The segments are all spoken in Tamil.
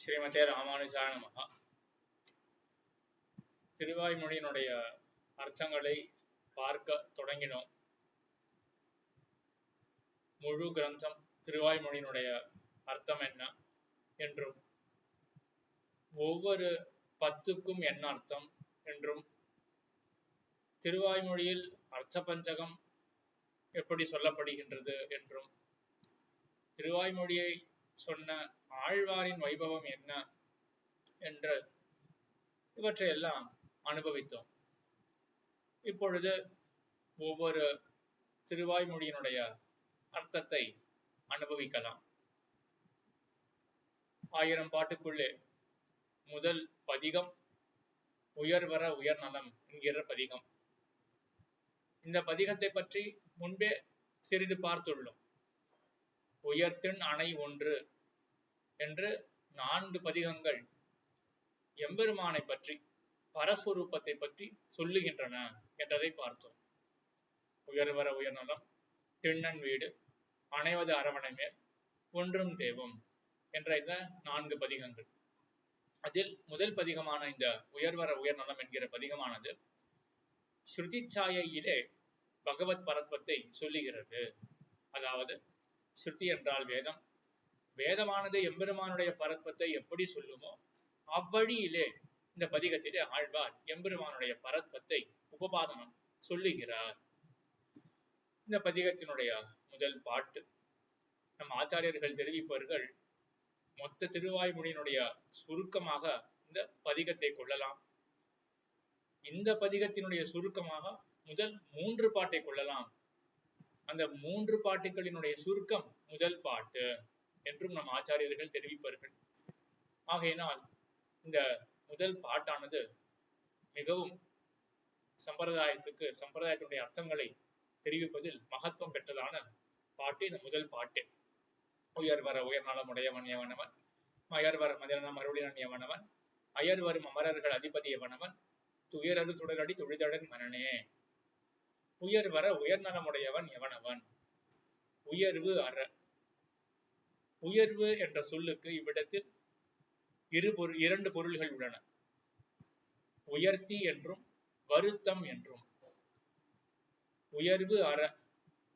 ஸ்ரீமதே ராமானுஜாய நமஹ. திருவாய்மொழியினுடைய அர்த்தங்களை பார்க்க தொடங்கினோம். முழு கிரந்தம் திருவாய்மொழியினுடைய அர்த்தம் என்ன என்றும், ஒவ்வொரு பத்துக்கும் என்ன அர்த்தம் என்றும், திருவாய்மொழியில் அர்த்த பஞ்சகம் எப்படி சொல்லப்படுகின்றது என்றும், திருவாய்மொழியை சொன்ன ஆழ்வாரின் வைபவம் என்ன என்ற இவற்றையெல்லாம் அனுபவித்தோம். இப்பொழுது ஒவ்வொரு திருவாய்மொழியினுடைய அர்த்தத்தை அனுபவிக்கலாம். 1000 பாட்டுக்குள்ளே முதல் பதிகம் உயர்வர உயர்நலம் என்கிற பதிகம். இந்த பதிகத்தை பற்றி முன்பே சிறிது பார்த்துள்ளோம். உயர்த்தின் அணை ஒன்று என்று 4 பதிகங்கள் எம்பெருமானை பற்றி, பரஸ்வரூபத்தை பற்றி சொல்லுகின்றன என்றதை பார்த்தோம். உயர்வர உயர்நலம், திண்ணன் வீடு, அணைவது அரவணை மேல், ஒன்றும் தேவும் என்ற இந்த 4 பதிகங்கள். அதில் முதல் பதிகமான இந்த உயர்வர உயர்நலம் என்கிற பதிகமானது ஸ்ருதி சாயையிலே பகவத் பரத்வத்தை சொல்லுகிறது. அதாவது ஸ்ருதி என்றால் வேதம், வேதமானது எம்பெருமானுடைய பரத்வத்தை எப்படி சொல்லுமோ அவ்வழியிலே இந்த பதிகத்திலே ஆழ்வார் எம்பெருமானுடைய பரத்வத்தை உபபாதனம் சொல்லுகிறார். இந்த பதிகத்தினுடைய முதல் பாட்டு நம் ஆச்சாரியர்கள் தெரிவிப்பவர்கள் மொத்த திருவாய்மொழியினுடைய சுருக்கமாக இந்த பதிகத்தை கொள்ளலாம். இந்த பதிகத்தினுடைய சுருக்கமாக முதல் 3 பாட்டை கொள்ளலாம். அந்த 3 பாட்டுகளினுடைய சுருக்கம் முதல் பாட்டு என்றும் நம் ஆச்சாரியர்கள் தெரிவிப்பார்கள். ஆகையினால் இந்த முதல் பாட்டானது மிகவும் சம்பிரதாயத்தினுடைய அர்த்தங்களை தெரிவிப்பதில் மகத்துவம் பெற்றதான பாட்டு இந்த முதல் பாட்டு. உயர்வர உயர்நலம் உடையவன் எவனவன், மயர்வர மதிரணம் அருளினன் எவனவன், அயர்வரும் அமரர்கள் அதிபதி எவனவன், துயரது சுடரடி துழிதடன் மனனே. உயர்வர உயர்நலமுடையவன் எவனவன். உயர்வு அற. உயர்வு என்ற சொல்லுக்கு இவ்விடத்தில் 2 பொருள்கள் உள்ளன. உயர்த்தி என்றும் வருத்தம் என்றும். உயர்வு அற,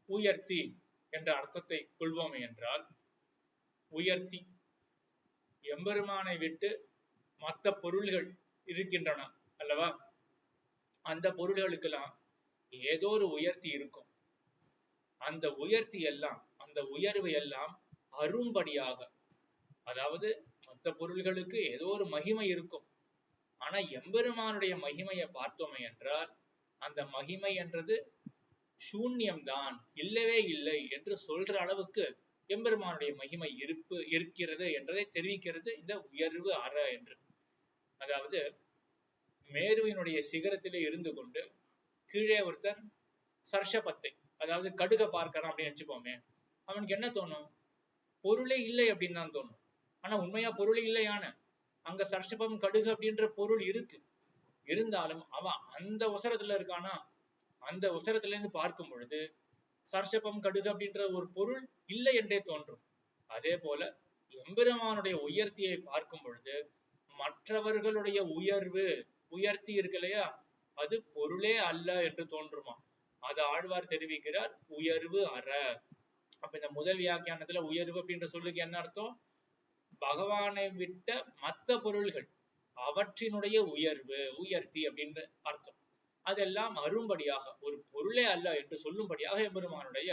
உயர்த்தி என்ற அர்த்தத்தை கொள்வோமே என்றால், உயர்த்தி எம்பெருமானை விட்டு மற்ற பொருள்கள் இருக்கின்றன அல்லவா? அந்த பொருள்களுக்கெல்லாம் ஏதோ ஒரு உயர்த்தி இருக்கும். அந்த உயர்த்தி எல்லாம், அந்த உயர்வு எல்லாம் அரும்படியாக, அதாவது மற்ற பொருள்களுக்கு ஏதோ ஒரு மகிமை இருக்கும். ஆனா எம்பெருமானுடைய மகிமையை பார்த்தோமே என்றால் அந்த மகிமை என்றது சூன்யம்தான், இல்லவே இல்லை என்று சொல்ற அளவுக்கு எம்பெருமானுடைய மகிமை இருக்கிறது என்றதை தெரிவிக்கிறது இந்த உயர்வு அற என்று. அதாவது மேருவினுடைய சிகரத்திலே இருந்து கொண்டு கீழே ஒருத்தன் சர்ஷபத்தை, அதாவது கடுக பார்க்கிறான் அப்படின்னு நினைச்சுப்போமே, அவனுக்கு என்ன தோணும்? பொருளே இல்லை அப்படின்னு தான் தோணும். ஆனா உண்மையா பொருளே இல்லையான அங்க சர்ஷபம் கடுகு அப்படின்ற பொருள் இருக்கு. இருந்தாலும் அவன் அந்த உசரத்துல இருக்கானா, அந்த உசரத்துல இருந்து பார்க்கும் பொழுது சர்ஷபம் கடுகு அப்படின்ற ஒரு பொருள் இல்லை என்றே தோன்றும். அதே போல எம்பெருமானுடைய உயர்த்தியை பார்க்கும் பொழுது மற்றவர்களுடைய உயர்த்தி இருக்கு இல்லையா, அது பொருளே அல்ல என்று தோன்றுமா. அது ஆழ்வார் தெரிவிக்கிறார், உயர்வு அற. அப்ப இந்த முதல் வியாக்கியானத்துல உயர்வு அப்படின்ற சொல்லுக்கு என்ன அர்த்தம்? பகவானை விட்ட மற்ற பொருள்கள் அவற்றினுடைய உயர்த்தி அப்படின்னு அர்த்தம். அதெல்லாம் அரும்படியாக, ஒரு பொருளே அல்ல என்று சொல்லும்படியாக எம்பெருமானுடைய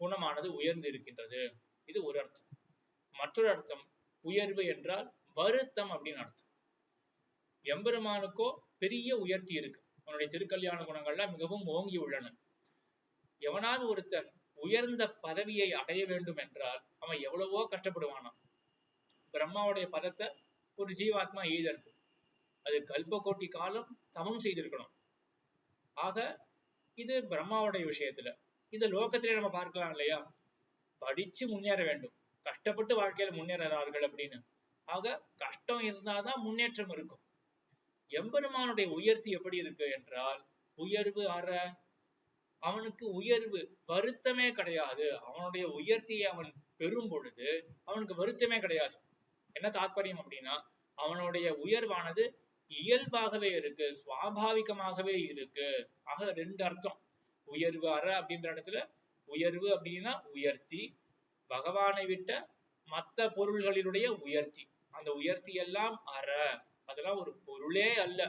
குணமானது உயர்ந்து இருக்கின்றது. இது ஒரு அர்த்தம். மற்றொரு அர்த்தம், உயர்வு என்றால் வருத்தம் அப்படின்னு அர்த்தம். எம்பெருமானுக்கோ பெரிய உயர்த்தி இருக்கு. அவனுடைய திருக்கல்யாண குணங்கள்லாம் மிகவும் ஓங்கி உள்ளன. எவனாவது ஒருத்தன் உயர்ந்த பதவியை அடைய வேண்டும் என்றால் அவன் எவ்வளவோ கஷ்டப்படுவானான். பிரம்மாவுடைய பதத்தை ஒரு ஜீவாத்மா எய்தறது, அது கல்பகோட்டி காலம் தவம் செய்திருக்கணும். ஆக இது பிரம்மாவுடைய விஷயத்துல. இந்த லோகத்திலே நம்ம பார்க்கலாம் இல்லையா, படிச்சு முன்னேற வேண்டும், கஷ்டப்பட்டு வாழ்க்கையில முன்னேறார்கள் அப்படின்னு. ஆக கஷ்டம் இருந்தாதான் முன்னேற்றம் இருக்கும். எம்பெருமானுடைய உயர்த்தி எப்படி இருக்கு என்றால், உயர்வு அற. அவனுக்கு உயர்வு வருத்தமே கிடையாது. அவனுடைய உயர்த்தியை அவன் பெறும் பொழுது அவனுக்கு வருத்தமே கிடையாது. என்ன தாற்பயம் அப்படின்னா அவனுடைய உயர்வானது இயல்பாகவே இருக்கு, சுவாபாவிகமாகவே இருக்கு. ஆக ரெண்டு அர்த்தம். உயர்வு அற அப்படின்ற இடத்துல உயர்வு அப்படின்னா உயர்த்தி, பகவானை விட்ட மற்ற பொருள்களினுடைய உயர்த்தி. அந்த உயர்த்தி எல்லாம் அற, அதெல்லாம் ஒரு பொருளே அல்ல.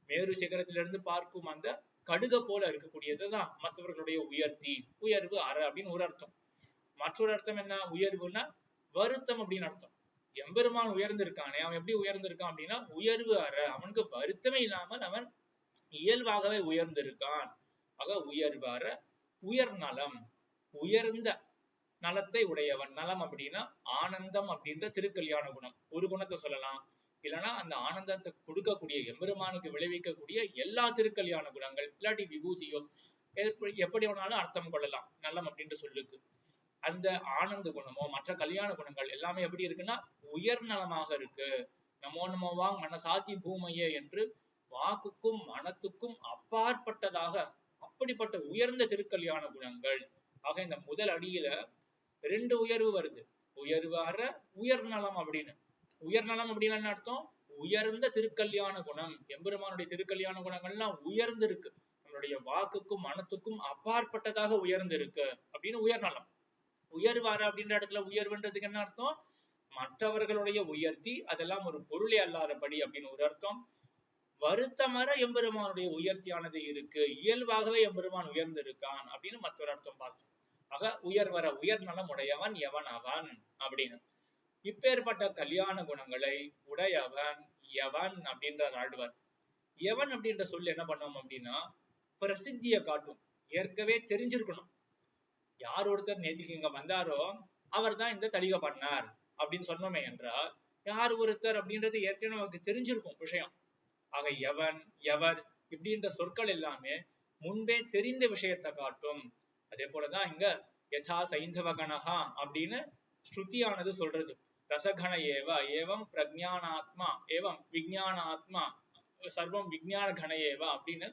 மேரு சிகரத்திலிருந்து பார்க்கும் அந்த கடுக போல இருக்கக்கூடியதுதான் மற்றவர்களுடைய உயர்த்தி. உயர்வு அற அப்படின்னு ஒரு அர்த்தம். மற்றொரு அர்த்தம் என்ன? உயர்வுன்னா வருத்தம் அப்படின்னு அர்த்தம். எம்பெருமான் உயர்ந்திருக்கானே, அவன் எப்படி உயர்ந்திருக்கான் அப்படின்னா உயர்வு அற, அவனுக்கு வருத்தமே இல்லாமல் அவன் இயல்பாகவே உயர்ந்திருக்கான். ஆக உயர்வு அற உயர் நலம், உயர்ந்த நலத்தை உடையவன். நலம் அப்படின்னா ஆனந்தம் அப்படின்ற திருக்கல்யாண குணம். ஒரு குணத்தை சொல்லலாம், இல்லைன்னா அந்த ஆனந்தத்தை கொடுக்கக்கூடிய எம்பெருமானுக்கு விளைவிக்கக்கூடிய எல்லா திருக்கல்யாண குணங்கள், இல்லாட்டி விபூதியோ எப்படி வேணாலும் அர்த்தம் கொள்ளலாம் நலம் அப்படின்ற சொல்லுக்கு. அந்த ஆனந்த குணமோ மற்ற கல்யாண குணங்கள் எல்லாமே எப்படி இருக்குன்னா உயர் நலமாக இருக்கு. நமோ நமோ வாங் மனசாத்தி பூமையே என்று வாக்குக்கும் மனத்துக்கும் அப்பாற்பட்டதாக அப்படிப்பட்ட உயர்ந்த திருக்கல்யாண குணங்கள். ஆக இந்த முதல் அடியில ரெண்டு உயர்வு வருது. உயர்வு அற உயர் நலம் அப்படின்னு. உயர் நலம் அப்படின்னு என்ன அர்த்தம்? உயர்ந்த திருக்கல்யாண குணம். எம்பெருமானுடைய திருக்கல்யாண குணங்கள்லாம் உயர்ந்து இருக்கு, நம்மளுடைய வாக்குக்கும் மனத்துக்கும் அப்பாற்பட்டதாக உயர்ந்து இருக்கு அப்படின்னு உயர் நலம். உயர்வார அப்படின்ற இடத்துல உயர்வுன்றதுக்கு என்ன அர்த்தம்? மற்றவர்களுடைய உயர்த்தி, அதெல்லாம் ஒரு பொருளே அல்லாதபடி அப்படின்னு ஒரு அர்த்தம். வருத்தமர எம்பெருமானுடைய உயர்த்தியானது இருக்கு, இயல்பாகவே எம்பெருமான் உயர்ந்து இருக்கான் அப்படின்னு மற்றொரு அர்த்தம் பார்த்தோம். ஆக உயர்வர உயர் நலம் உடையவன் எவன் அவன் அப்படின்னு. இப்பேற்பட்ட கல்யாண குணங்களை உடையவன் எவன் அப்படின்ற ஆழ்வார். எவன் அப்படின்ற சொல்லு என்ன பண்ணோம் அப்படின்னா பிரசித்தியை காட்டும், ஏற்கவே தெரிஞ்சிருக்கணும். யார் ஒருத்தர் நேற்றுக்கு இங்க வந்தாரோ அவர் தான் இந்த தலிகை பண்ணார் அப்படின்னு சொன்னோமே என்றால் யார் ஒருத்தர் அப்படின்றது ஏற்கனவே நமக்கு தெரிஞ்சிருக்கும் விஷயம். ஆக எவன் எவர் இப்படின்ற சொற்கள் எல்லாமே முன்பே தெரிந்த விஷயத்தை காட்டும். அதே போலதான் இங்க யதா சைந்தவ கணஹா அப்படின்னு ஸ்ருதியானது சொல்றது. ரசகண ஏவ ஏவம் பிரஜானாத்மா ஏவம் விஜயானாத்மா சர்வம் விஜயான கண ஏவ அப்படின்னு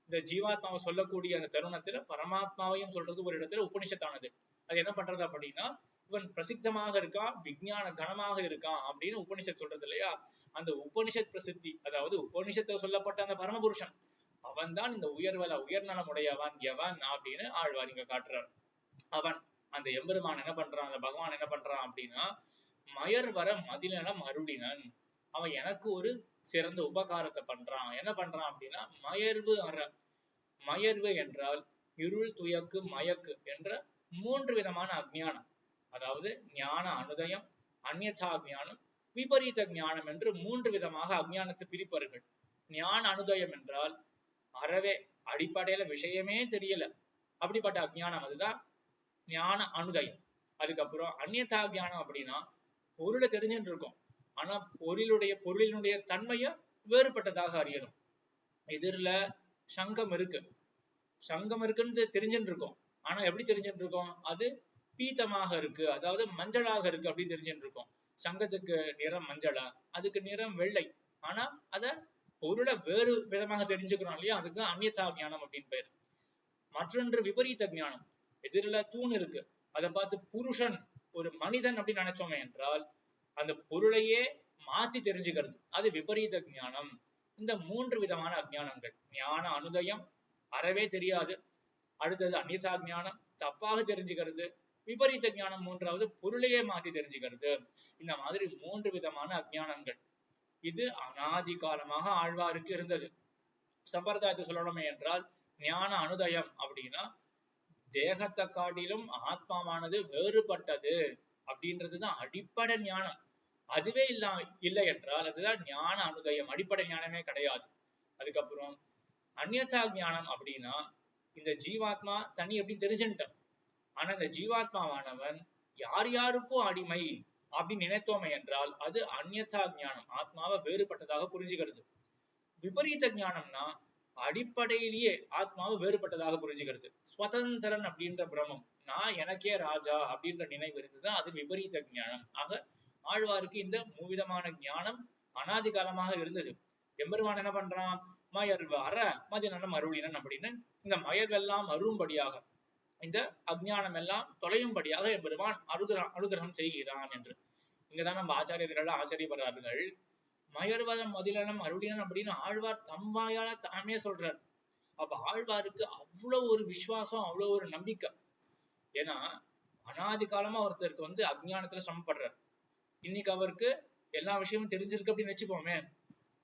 இந்த ஜீவாத்மாவை சொல்லக்கூடிய அந்த தருணத்துல பரமாத்மாவையும் சொல்றது ஒரு இடத்துல உபனிஷத்தானது. அது என்ன பண்றது அப்படின்னா இவன் பிரசித்தமாக இருக்கான், விஞ்ஞான கணமாக இருக்கான் அப்படின்னு உபனிஷத் சொல்றது இல்லையா. அந்த உபனிஷத் பிரசித்தி, அதாவது உபனிஷத்தை சொல்லப்பட்ட அந்த பரமபுருஷன் அவன் தான் இந்த உயர்நலம் உடையவன் எவன் அப்படின்னு ஆழ்வார் இங்க காட்டுறார். அவன் அந்த எம்பெருமான் என்ன பண்றான், அந்த பகவான் என்ன பண்றான் அப்படின்னா மயர் வர மதிநலம் அருளினன். அவன் எனக்கு ஒரு சிறந்த உபகாரத்தை பண்றான். என்ன பண்றான் அப்படின்னா மயர்வு அற. மயர்வு என்றால் இருள் துயக்கு மயக்கு என்ற மூன்று விதமான அஜ்ஞானம், அதாவது ஞான அனுதயம், அந்யதா ஞானம், விபரீத ஞானம் என்று மூன்று விதமாக அஜ்ஞானத்தை பிரிப்பார்கள். ஞான அனுதயம் என்றால் அறவே அடிப்படையில விஷயமே தெரியல, அப்படிப்பட்ட அஜ்ஞானம் அதுதான் ஞான அனுதயம். அதுக்கப்புறம் அந்யதா ஞானம் அப்படின்னா பொருளை தெரிஞ்சுட்டு இருக்கும், ஆனா பொருளினுடைய தன்மையை வேறுபட்டதாக அறியணும். எதிரில சங்கம் இருக்குன்னு தெரிஞ்சுட்டு இருக்கோம், ஆனா எப்படி தெரிஞ்சுட்டு இருக்கோம், அது பீத்தமாக இருக்கு, அதாவது மஞ்சளாக இருக்கு அப்படின்னு தெரிஞ்சுட்டு இருக்கோம். சங்கத்துக்கு நிறம் மஞ்சளா, அதுக்கு நிறம் வெள்ளை, ஆனா அத பொருளை வேறு விதமாக தெரிஞ்சுக்கிறோம் இல்லையா, அதுக்குதான் அந்யதா ஞானம் அப்படின்னு பேரு. மற்றொன்று விபரீத ஞானம். எதிரில தூண் இருக்கு, அதை பார்த்து புருஷன் ஒரு மனிதன் அப்படின்னு நினைச்சோமே என்றால் அந்த பொருளையே மாத்தி தெரிஞ்சுக்கிறது, அது விபரீத ஞானம். இந்த மூன்று விதமான அஜ்ஞானங்கள், ஞான அனுதயம் அறவே தெரியாது, அடுத்தது அந்யதா ஞானம் தப்பாக தெரிஞ்சுக்கிறது, விபரீத ஞானம் மூன்றாவது பொருளையே மாத்தி தெரிஞ்சுக்கிறது. இந்த மாதிரி மூன்று விதமான அஜ்ஞானங்கள் இது அனாதி காலமாக ஆழ்வாருக்கு இருந்தது. சம்பிரதாயத்தை சொல்லணுமே என்றால் ஞான அனுதயம் அப்படின்னா தேகத்தை காட்டிலும் ஆத்மாவானது வேறுபட்டது அப்படின்றதுதான் அடிப்படை ஞானம். அதுவே இல்லை என்றால் அதுதான் ஞான அனுதயம், அடிப்படை ஞானமே கிடையாது. அதுக்கப்புறம் அந்யதா ஞானம் அப்படின்னா இந்த ஜீவாத்மா தனி எப்படி தெரிஞ்சுட்டான், ஆனா இந்த ஜீவாத்மாவானவன் யார் யாருக்கும் அடிமை அப்படின்னு நினைத்தோமே என்றால் அது அந்யதா ஞானம், ஆத்மாவை வேறுபட்டதாக புரிஞ்சுக்கிறது. விபரீத ஞானம்னா அடிப்படையிலேயே ஆத்மாவை வேறுபட்டதாக புரிஞ்சுக்கிறது. ஸ்வதந்திரன் அப்படின்ற பிரமம், நான் எனக்கே ராஜா அப்படின்ற நினைவு இருந்ததுதான் அது விபரீத ஞானம். ஆக ஆழ்வாருக்கு இந்த மூவிதமான ஞானம் அனாதி காலமாக இருந்தது. எம்பெருமான் என்ன பண்றான், மயர்வு அற மதிநலம் அருளினன் அப்படின்னு இந்த மயர்வெல்லாம் அரும்படியாக, இந்த அஜ்ஞானம் எல்லாம் தொலையும்படியாக எம்பெருமான் அனுகிரகம் செய்கிறான் என்று. இங்கதான் நம்ம ஆச்சாரியர்கள் ஆச்சரியப்படுறார்கள். மயர்வரம் மதிலனம் அருளினன் அப்படின்னு ஆழ்வார் தம்பாயால தாமே சொல்றார். அப்ப ஆழ்வாருக்கு அவ்வளவு ஒரு விசுவாசம், அவ்வளவு ஒரு நம்பிக்கை. ஏன்னா அனாதி காலமா ஒருத்தருக்கு அஜ்ஞானத்துல சிரமப்படுறார். இன்னைக்கு அவருக்கு எல்லா விஷயமும் தெரிஞ்சிருக்கு அப்படின்னு வச்சுப்போமே.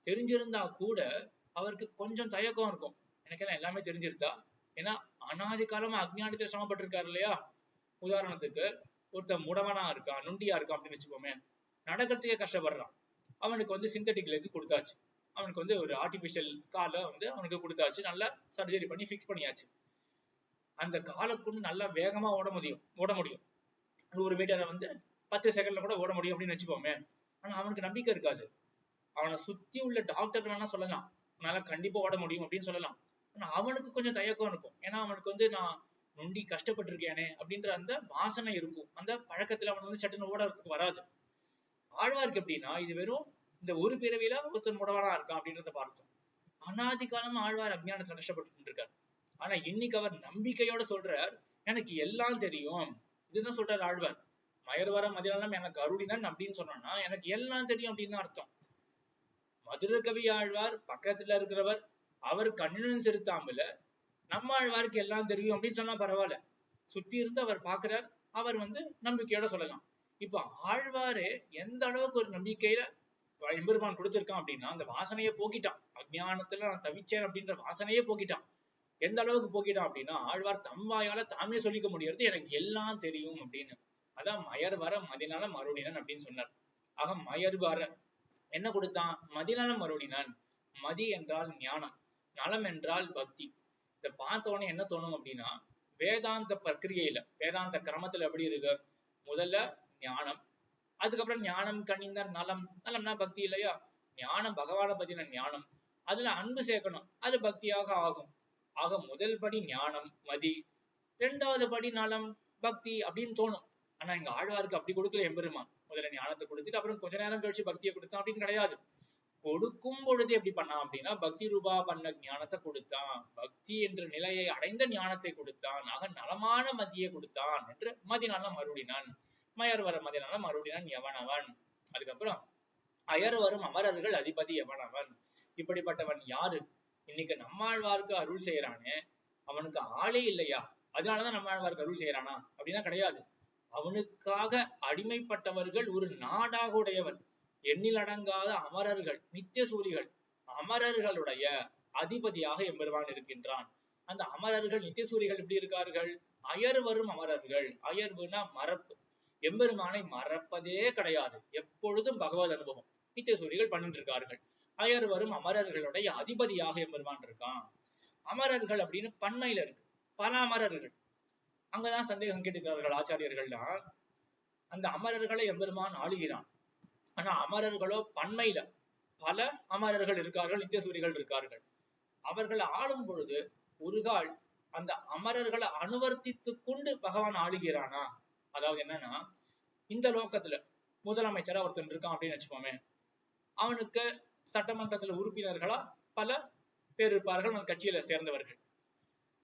தெரிஞ்சிருந்தா கூட அவருக்கு கொஞ்சம் தயக்கம் இருக்கும். எனக்கு என்ன எல்லாமே தெரிஞ்சிருந்தா? ஏன்னா அனாதி காலமா அஜ்ஞானத்துல சிரமப்பட்டு இருக்காரு இல்லையா? உதாரணத்துக்கு ஒருத்தர் முடவனா இருக்கான், நொண்டியா இருக்கான் அப்படின்னு வச்சுப்போமே. நடக்கிறதுக்கே கஷ்டப்படுறான். அவனுக்கு சிந்தட்டிக் லெக் கொடுத்தாச்சு. அவனுக்கு ஒரு ஆர்டிபிஷியல் காலை அவனுக்கு கொடுத்தாச்சு. நல்லா சர்ஜரி பண்ணி ஃபிக்ஸ் பண்ணியாச்சு. அந்த காலை கொண்டு நல்லா வேகமா ஓட முடியும். 100 மீட்டரை 10 செகண்ட்ல கூட ஓட முடியும் அப்படின்னு வச்சுப்போமே. ஆனா அவனுக்கு நம்பிக்கை இருக்காது. அவனை சுத்தி உள்ள டாக்டர் வேணா சொல்லலாம், அதனால கண்டிப்பா ஓட முடியும் அப்படின்னு சொல்லலாம். ஆனா அவனுக்கு கொஞ்சம் தயக்கம் இருக்கும். ஏன்னா அவனுக்கு நான் நொண்டி கஷ்டப்பட்டிருக்கேனே அப்படின்ற அந்த வாசனை இருக்கும். அந்த பழக்கத்துல அவன் சட்டுன்னு ஓடுறதுக்கு வராது. ஆழ்வாருக்கு எப்படின்னா இது வெறும் இந்த ஒரு பிறவியில ஒருத்தர் முடவனா இருக்கான் அப்படின்றத பார்த்தோம். அனாதி காலமா ஆழ்வார் அஜ்ஞானத்துல கஷ்டப்பட்டு இருக்காரு. ஆனா இன்னைக்கு அவர் நம்பிக்கையோட சொல்றார், எனக்கு எல்லாம் தெரியும். இதுதான் சொல்றாரு ஆழ்வார். மயர்வர மதிலம் எனக்கு அருளினன் அப்படின்னு சொன்னா எனக்கு எல்லாம் தெரியும் அப்படின்னு அர்த்தம். மதுர கவி ஆழ்வார் பக்கத்துல இருக்கிறவர், அவர் கண்ணினும் செலுத்தாமல நம்ம ஆழ்வாருக்கு எல்லாம் தெரியும் அப்படின்னு சொன்னா பரவாயில்ல. சுத்தி இருந்து அவர் பாக்குறார், அவர் நம்பிக்கையோட சொல்லலாம். இப்ப ஆழ்வாரு எந்த அளவுக்கு ஒரு நம்பிக்கையில எம்பெருமான் கொடுத்திருக்கான் அப்படின்னா, அந்த வாசனையை போக்கிட்டான். அஜ்ஞானத்துல நான் தவிச்சேன் அப்படின்ற வாசனையே போக்கிட்டான். எந்த அளவுக்கு போக்கிட்டான் அப்படின்னா, ஆழ்வார் தம் வாயால தாமே சொல்லிக்க முடியறது எனக்கு எல்லாம் தெரியும் அப்படின்னு. அதான் மயர்வர மதிநலம் அருளினன் அப்படின்னு சொன்னார். ஆக மயர்வர என்ன கொடுத்தான்? மதிநலம் அருளினன். மதி என்றால் ஞானம், நலம் என்றால் பக்தி. இதை பார்த்த உடனே என்ன தோணும் அப்படின்னா, வேதாந்த பிரக்கிரியையில வேதாந்த கிரமத்துல எப்படி இருக்கு? முதல்ல ஞானம், அதுக்கப்புறம் ஞானம் கனிந்த நலம். நலம்னா பக்தி இல்லையா? ஞானம் பகவானை பத்தின ஞானம், அதுல அன்பு சேர்க்கணும், அது பக்தியாக ஆகும். ஆக முதல் படி ஞானம் மதி, 2வது படி நலம் பக்தி அப்படின்னு தோணும். ஆனா இங்க ஆழ்வாருக்கு அப்படி கொடுக்கல எம்பெருமான். முதல்ல ஞானத்தை கொடுத்துட்டு அப்புறம் கொஞ்ச நேரம் கழிச்சு பக்தியை கொடுத்தான் அப்படின்னு கிடையாது. கொடுக்கும் பொழுது எப்படி பண்ணான் அப்படின்னா, பக்தி ரூபா பண்ண ஞானத்தை கொடுத்தான். பக்தி என்ற நிலையை அடைந்த ஞானத்தை கொடுத்தான். ஆக நலமான மதியை கொடுத்தான் என்று மதிநலம் அருளினான். மயர்வர மதிநலம் அருளினான் எவனவன். அதுக்கப்புறம் அயர் வரும் அமரர்கள் அதிபதி எவனவன். இப்படிப்பட்டவன் யாரு? இன்னைக்கு நம்மாழ்வாருக்கு அருள் செய்யறானே, அவனுக்கு ஆளே இல்லையா? அதனாலதான் நம்மாழ்வாருக்கு அருள் செய்யறானா அப்படின்னா கிடையாது. அவனுக்காக அடிமைப்பட்டவர்கள் ஒரு நாடாக உடையவன். எண்ணில் அடங்காத அமரர்கள், நித்திய சூரிகள், அமரர்களுடைய அதிபதியாக எம்பெருமான் இருக்கின்றான். அந்த அமரர்கள் நித்திய சூரிகள் எப்படி இருக்கார்கள்? அயர் வரும் அமரர்கள். அயர்வுனா மறப்பு. எம்பெருமானை மறப்பதே கிடையாது. எப்பொழுதும் பகவத் அனுபவம் நித்திய சூரிகள் பண்ணிட்டு இருக்கார்கள். அயர் வரும் அமரர்களுடைய அதிபதியாக எம்பெருமான் இருக்கான். அமரர்கள் அப்படின்னு பன்மையில இருக்கு, பல அமரர்கள். அங்கதான் சந்தேகம் கேட்டுக்கிறார்கள் ஆச்சாரியர்கள்லாம். அந்த அமரர்களை எம்பெருமான் ஆளுகிறான். ஆனா அமரர்களோ பன்மையில பல அமரர்கள் இருக்கார்கள், நித்திய சூரிகள் இருக்கார்கள். அவர்களை ஆளும் பொழுது ஒரு கால் அந்த அமரர்களை அனுவர்த்தித்து கொண்டு பகவான் ஆளுகிறானா? அதாவது என்னன்னா, இந்த லோக்கத்துல முதலமைச்சரா ஒருத்தன் இருக்கான் அப்படின்னு வச்சுக்கோமே. அவனுக்கு சட்டமன்றத்துல உறுப்பினர்களா பல பேர் இருப்பார்கள், அந்த கட்சியில சேர்ந்தவர்கள்.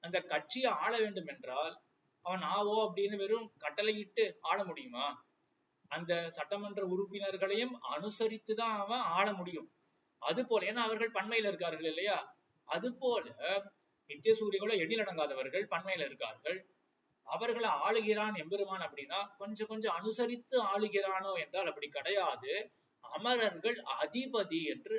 அந்த கட்சியை ஆள வேண்டும் என்றால் அவன் ஆவோ அப்படின்னு வெறும் கட்டளையிட்டு ஆள முடியுமா? அந்த சட்டமன்ற உறுப்பினர்களையும் அனுசரித்துதான் அவன் ஆள முடியும். அது போல, ஏன்னா அவர்கள் பன்மையில இருக்கார்கள் இல்லையா? அது போல நித்திய சூரிகளோ எண்ணில் அடங்காதவர்கள் பன்மையில இருக்கார்கள். அவர்களை ஆளுகிறான் எம்பெருமான் அப்படின்னா கொஞ்சம் கொஞ்சம் அனுசரித்து ஆளுகிறானோ என்றால் அப்படி கிடையாது. அமரர்கள் அதிபதி என்று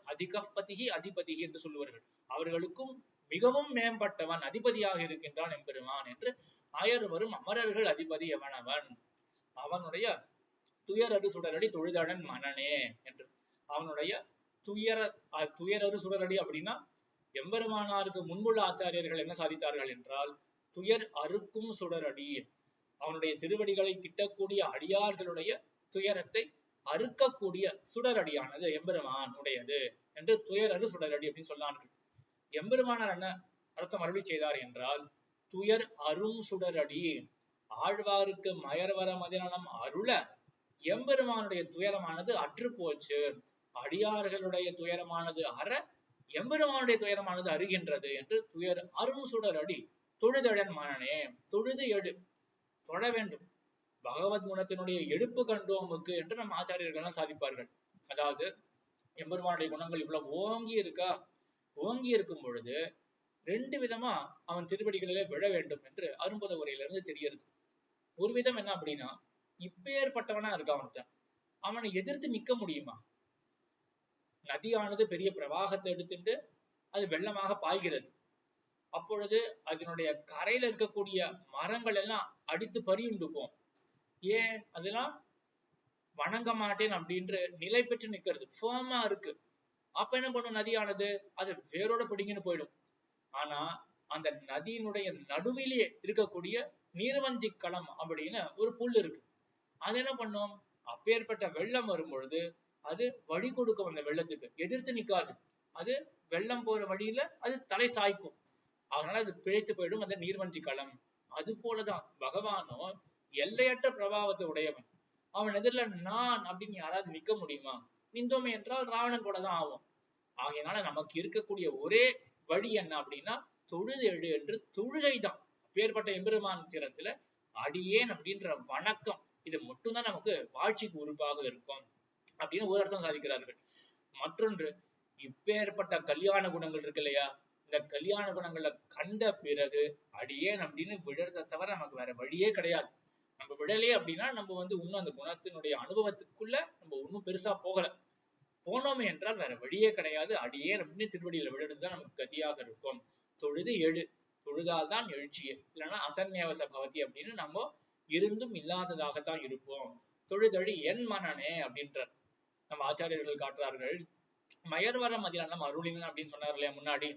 அதிகப்பதிகி அதிபதிகி என்று சொல்லுவார்கள். அவர்களுக்கும் மிகவும் மேம்பட்டவன், அதிபதியாக இருக்கின்றான் எம்பெருமான் என்று. அயர் வரும் அமரர்கள் அதிபதி எவனவன். அவனுடைய துயரறு சுடரடி தொழுதடன் மனனே என்று. அவனுடைய துயரறு சுடரடி அப்படின்னா, எம்பெருமானாருக்கு முன்புள்ள ஆச்சாரியர்கள் என்ன சாதித்தார்கள் என்றால், துயர் அறுக்கும் சுடரடி. அவனுடைய திருவடிகளை கிட்டக்கூடிய அடியார்களுடைய துயரத்தை அறுக்கக்கூடிய சுடரடியானது எம்பெருமான் உடையது என்று துயரறு சுடரடி அப்படின்னு சொன்னார்கள். எம்பெருமானார் என்ன அர்த்தம் அருளி செய்தார் என்றால், துயர் அரும் சுடரடி. ஆழ்வாருக்கு மயர்வர மதிநலம் அருள எம்பெருமானுடைய துயரமானது அற்று போச்சு. அடியார்களுடைய துயரமானது அற எம்பெருமானுடைய துயரமானது அருகின்றது என்று துயர் அரும் சுடரடி தொழுதழன் மனனே. தொழுது எடு, தொழ வேண்டும். பகவத் குணத்தினுடைய எடுப்பு கண்டோமுக்கு என்று நம் ஆச்சாரியர்கள் சாதிப்பார்கள். அதாவது எம்பெருமானுடைய குணங்கள் இவ்வளவு ஓங்கி இருக்கா, ஓங்கி இருக்கும் பொழுது ரெண்டு விதமா அவன் திருவடிகளிலே விழ வேண்டும் என்று அரும்புத உரையிலிருந்து தெரிகிறது. ஒரு விதம் என்ன அப்படின்னா, இப்பேற்பட்டவனா இருக்கான் ஒருத்தன், அவனை எதிர்த்து நிக்க முடியுமா? நதியானது பெரிய பிரவாகத்தை எடுத்துட்டு அது வெள்ளமாக பாய்கிறது. அப்பொழுது அதனுடைய கரையில இருக்கக்கூடிய மரங்கள் எல்லாம் அடித்து பறியுண்டுக்கும். ஏன்? அதெல்லாம் வணங்க மாட்டேன் அப்படின்ற நிலை பெற்று நிக்கிறது, ஃபேமா இருக்கு. அப்ப என்ன பண்ணும் நதியானது? அது வேரோட பிடிங்கின்னு போயிடும். ஆனா அந்த நதியினுடைய நடுவிலேயே இருக்கக்கூடிய நீர்வஞ்சி களம் அப்படின்னு ஒரு புல் இருக்கு. அது என்ன பண்ணும்? அப்பேற்பட்ட வெள்ளம் வரும் பொழுது அது வழி கொடுக்கும், அந்த வெள்ளத்துக்கு எதிர்த்து நிக்காது. அது வெள்ளம் போற வழியில அது தலை சாய்க்கும். அதனால அது பிழைத்து போயிடும் அந்த நீர்வஞ்சி களம். அது போலதான் பகவானும் எல்லையற்ற பிரபாவத்தை உடையவன். அவன் எதிரில நான் அப்படின்னு யாராவது நிக்க முடியுமா? நின்றோமே என்றால் ராவணன் போலதான் ஆகும். ஆகையினால நமக்கு இருக்கக்கூடிய ஒரே வழி என்ன அப்படின்னா, தொழுது எழு என்று தொழுகைதான். அப்பேற்பட்ட எம்பெருமான் திறத்துல அடியேன் அப்படின்ற வணக்கம், இது மட்டும்தான் நமக்கு வாழ்ச்சிக்கு உறுப்பாக இருக்கும் அப்படின்னு ஒரு அர்த்தம் சாதிக்கிறார்கள். மற்றொன்று, இப்பேற்பட்ட கல்யாண குணங்கள் இருக்கு இல்லையா, இந்த கல்யாண குணங்களை கண்ட பிறகு அடியேன் அப்படின்னு விடுறதை தவிர நமக்கு வேற வழியே கிடையாது. நம்ம விடலையே அப்படின்னா நம்ம இன்னும் அந்த குணத்தினுடைய அனுபவத்துக்குள்ள நம்ம இன்னும் பெருசா போகல. போனோமே என்றால் வேற வழியே கிடையாது. அடியேன் அப்படின்னு திருவடியில விடுறதுதான் நமக்கு கதியாக இருக்கும். தொழுது எழு, தொழுதால்தான் எழுச்சியே, இல்லைன்னா அசன்யவச பவதி அப்படின்னு நம்ம இருந்தும் இல்லாததாகத்தான் இருப்போம். தொழுதழி என் மனனே அப்படின்றார் நம்ம ஆச்சாரியர்கள் காட்டுறார்கள். மயர்வர மதியானம் அருளினன் அப்படின்னு சொன்னார் இல்லையா முன்னாடி.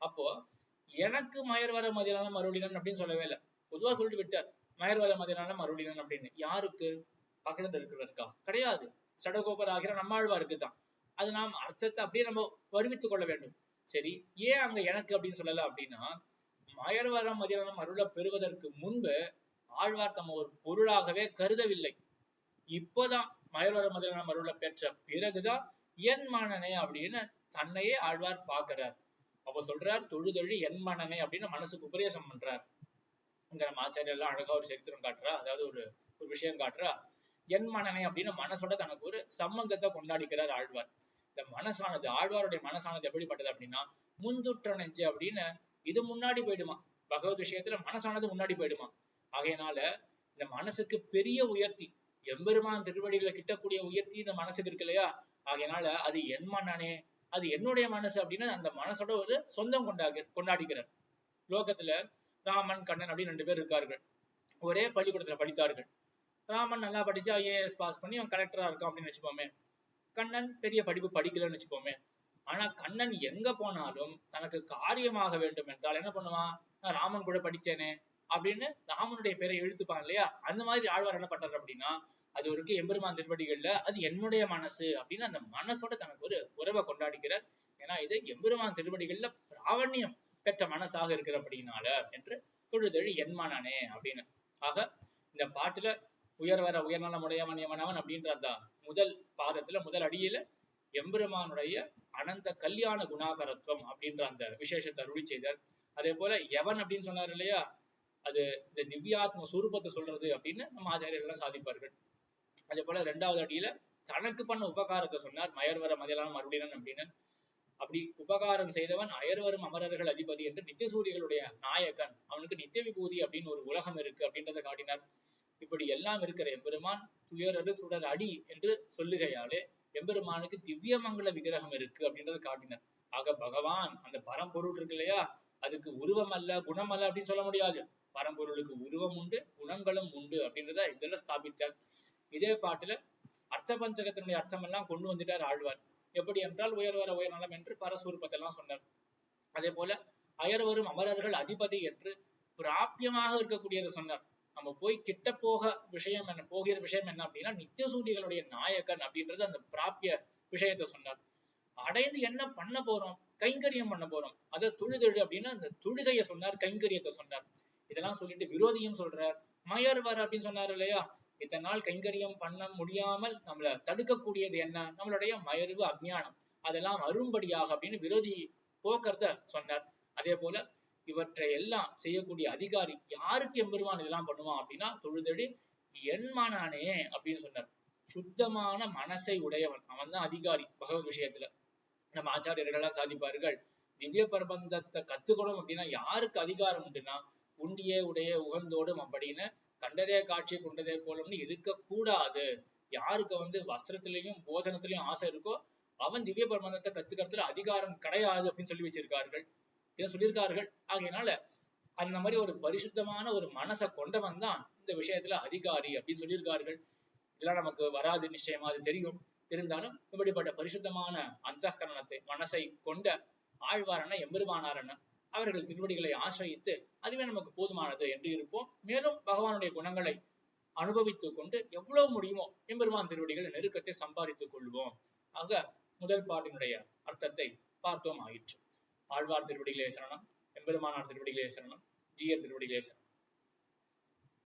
அப்போ எனக்கு மயர்வர மதியானம் அருளினன் அப்படின்னு சொல்லவே இல்லை, பொதுவா சொல்லிட்டு விட்டார். மயர்வர மதியானம் அருளினன் அப்படின்னு யாருக்கு? பக்கத்துல இருக்கிறதற்கா? கிடையாது. சடகோபர் ஆகிற நம்மாழ்வாருக்கு தான். அது நாம் அர்த்தத்தை அப்படியே நம்ம வருவித்துக் கொள்ள வேண்டும். சரி, ஏன் அங்க எனக்கு அப்படின்னு சொல்லல அப்படின்னா, மயர்வரம் மதியானம் அருளை பெறுவதற்கு முன்பு ஆழ்வார் தம்ம ஒரு பொருளாகவே கருதவில்லை. இப்போதான் மயர்வர மதியானம் அருளை பெற்ற பிறகுதான் என் மனனே அப்படின்னு தன்னையே ஆழ்வார் பார்க்கிறார். அப்ப சொல்றார் தொழுதொழி என் மனனே அப்படின்னு மனசுக்கு உபதேசம் பண்றார். இங்க நம்ம ஆச்சாரியர் எல்லாம் அழகா ஒரு சரித்திரம் காட்டுறா, அதாவது ஒரு விஷயம் காட்டுறா. என் மனனே அப்படின்னு மனசோட தனக்கு ஒரு சம்பந்தத்தை கொண்டாடிக்கிறார் ஆழ்வார். இந்த மனசானது, ஆழ்வாருடைய மனசானது எப்படிப்பட்டது அப்படின்னா, முந்துற்ற நெஞ்சு அப்படின்னு இது முன்னாடி போயிடுமா. பகவத் விஷயத்துல மனசானது முன்னாடி போயிடுமா. ஆகையினால இந்த மனசுக்கு பெரிய உயர்த்தி, எம்பெருமான் திருவடிகளை கிட்டக்கூடிய உயர்த்தி இந்த மனசுக்கு இருக்கு இல்லையா. ஆகையினால அது என் மனனே, அது என்னுடைய மனசு அப்படின்னு அந்த மனசோட ஒரு சொந்தம் கொண்டாடிக்கிறார். லோகத்துல ராமன் கண்ணன் அப்படின்னு 2 பேர் இருக்கார்கள். ஒரே பள்ளிக்கூடத்துல படித்தார்கள். ராமன் நல்லா படிச்சா ஐஏஎஸ் பாஸ் பண்ணி அவன் கலெக்டரா இருக்கான் அப்படின்னு வச்சுப்போமே. கண்ணன் பெரிய படிப்பு படிக்கலன்னு வச்சுப்போமே. ஆனா கண்ணன் எங்க போனாலும் தனக்கு காரியமாக வேண்டும் என்றால் என்ன பண்ணுவான்? நான் ராமன் கூட படிச்சேனே அப்படின்னு ராமனுடைய பேரை எழுத்துப்பான் இல்லையா. அந்த மாதிரி ஆழ்வார் என்ன பண்றாரு அப்படின்னா, அது ஒரு எம்பெருமான் திருப்படிகள்ல அது என்னுடைய மனசு அப்படின்னு அந்த மனசோட தனக்கு ஒரு உறவை கொண்டாடிக்கிறார். ஏன்னா இது எம்பெருமான் திருவடிகள்ல பிராவண்யம் பெற்ற மனசாக இருக்கிறபடினால என்று தொழுதழி என்மானே அப்படின்னு. ஆக இந்த பாட்டுல உயர்வர உயர்நலம் உடையவன் எவனவன் அப்படின்ற அந்த முதல் பாதத்துல முதல் அடியில எம்பெருமானுடைய அனந்த கல்யாண குணாகரத்துவம் அப்படின்ற அந்த விசேஷத்தை அருளி செய்தார். அதே போல எவன் அப்படின்னு சொன்னார் இல்லையா, அது இந்த திவ்யாத்ம சுரூபத்தை சொல்றது அப்படின்னு நம்ம ஆச்சாரியர்கள் சாதிப்பார்கள். அதே போல 2வது அடியில தனக்கு பண்ண உபகாரத்தை சொன்னார், மயர்வர மதியானம் அருளினன் அப்படின்னு. அப்படி உபகாரம் செய்தவன் அயர்வரும் அமரர்கள் அதிபதி என்று நித்தியசூரிகளுடைய நாயகன், அவனுக்கு நித்திய விபூதி அப்படின்னு ஒரு உலகம் இருக்கு அப்படின்றத காட்டினார். இப்படி எல்லாம் இருக்கிற எம்பெருமான் துயரரு சுடர் அடி என்று சொல்லுகையாலே எம்பெருமானுக்கு திவ்யமங்கல விக்கிரகம் இருக்கு அப்படின்றத காட்டினார். ஆக பகவான் அந்த பரம்பொருள் இருக்கு இல்லையா, அதுக்கு உருவம் அல்ல குணம் அல்ல அப்படின்னு சொல்ல முடியாது. பரம்பொருளுக்கு உருவம் உண்டு, குணங்களும் உண்டு அப்படின்றத இதெல்லாம் ஸ்தாபித்தார். இதே பாட்டுல அர்த்த பஞ்சகத்தினுடைய அர்த்தம் எல்லாம் கொண்டு வந்துட்டார் ஆழ்வார். எப்படி என்றால் உயர்வர உயர்நலம் என்று பரஸ்வரூபத்தை எல்லாம் சொன்னார். அதே போல அயர்வரும் அமரர்கள் அதிபதி என்று பிராபியமாக இருக்கக்கூடியதை சொன்னார். நம்ம போய் கிட்ட போகிற விஷயம் என்ன அப்படின்னா, நித்தியசூரிகளுடைய நாயகன் அப்படின்றது அந்த பிராபிய விஷயத்தை சொன்னார். அடைந்து என்ன பண்ண போறோம்? கைங்கரியம் பண்ண போறோம். அதை தொழுதெழு அப்படின்னு அந்த தொழுகையை சொன்னார், கைங்கரியத்தை சொன்னார். இதெல்லாம் சொல்லிட்டு விரோதியும் சொல்றார். மயர்வர் அப்படின்னு சொன்னார் இல்லையா, இத்தனை நாள் கைங்கரியம் பண்ண முடியாமல் நம்மளை தடுக்கக்கூடியது என்ன? நம்மளுடைய மயர்வு அஜ்ஞானம். அதெல்லாம் அரும்படியாக அப்படின்னு விரோதி போக்குறத சொன்னார். அதே போல இவற்றை எல்லாம் செய்யக்கூடிய அதிகாரி யாருக்கு எம்பெருமான் இதெல்லாம் பண்ணுவான் அப்படின்னா, தொழுதெழி என்மானானே அப்படின்னு சொன்னார். சுத்தமான மனசை உடையவன், அவன் தான் அதிகாரி பகவத் விஷயத்துல. நம்ம ஆச்சாரியர்கள்லாம் சாதிப்பார்கள், திவ்ய பிரபந்தத்தை கத்துக்கணும் அப்படின்னா யாருக்கு அதிகாரம் உண்டுன்னா, உண்டியே உடைய உகந்தோடும் அப்படின்னு கண்டதே காட்சி கொண்டதே போலம்னு இருக்கக்கூடாது. யாருக்கு வஸ்திரத்திலையும் போதனத்திலையும் ஆசை இருக்கோ அவன் திவ்ய பிரபந்தத்தை கத்துக்கிறதுல அதிகாரம் கிடையாது அப்படின்னு சொல்லி வச்சிருக்கார்கள், இதை சொல்லியிருக்கார்கள். ஆகையினால அந்த மாதிரி ஒரு பரிசுத்தமான ஒரு மனசை கொண்டவன் தான் இந்த விஷயத்துல அதிகாரி அப்படின்னு சொல்லியிருக்கார்கள். இதெல்லாம் நமக்கு வராது, நிச்சயமா அது தெரியும். இருந்தாலும் இப்படிப்பட்ட பரிசுத்தமான அந்தகரணத்தை மனசை கொண்ட ஆழ்வாரான எம்பெருமானாரான அவர்கள் திருவடிகளை ஆசிரியித்து அதுவே நமக்கு போதுமானது என்று இருப்போம். மேலும் பகவானுடைய குணங்களை அனுபவித்துக் கொண்டு எவ்வளவு முடியுமோ எம்பெருமான் திருவடிகள் நெருக்கத்தை சம்பாதித்துக் கொள்வோம். ஆக முதல் பாட்டினுடைய அர்த்தத்தை பார்த்தோம் ஆயிற்று. ஆழ்வார் திருவடிகளே சரணம், எம்பெருமானார் திருவடிகளே சரணம், ஜீயர் திருவடிகளே சரணம்.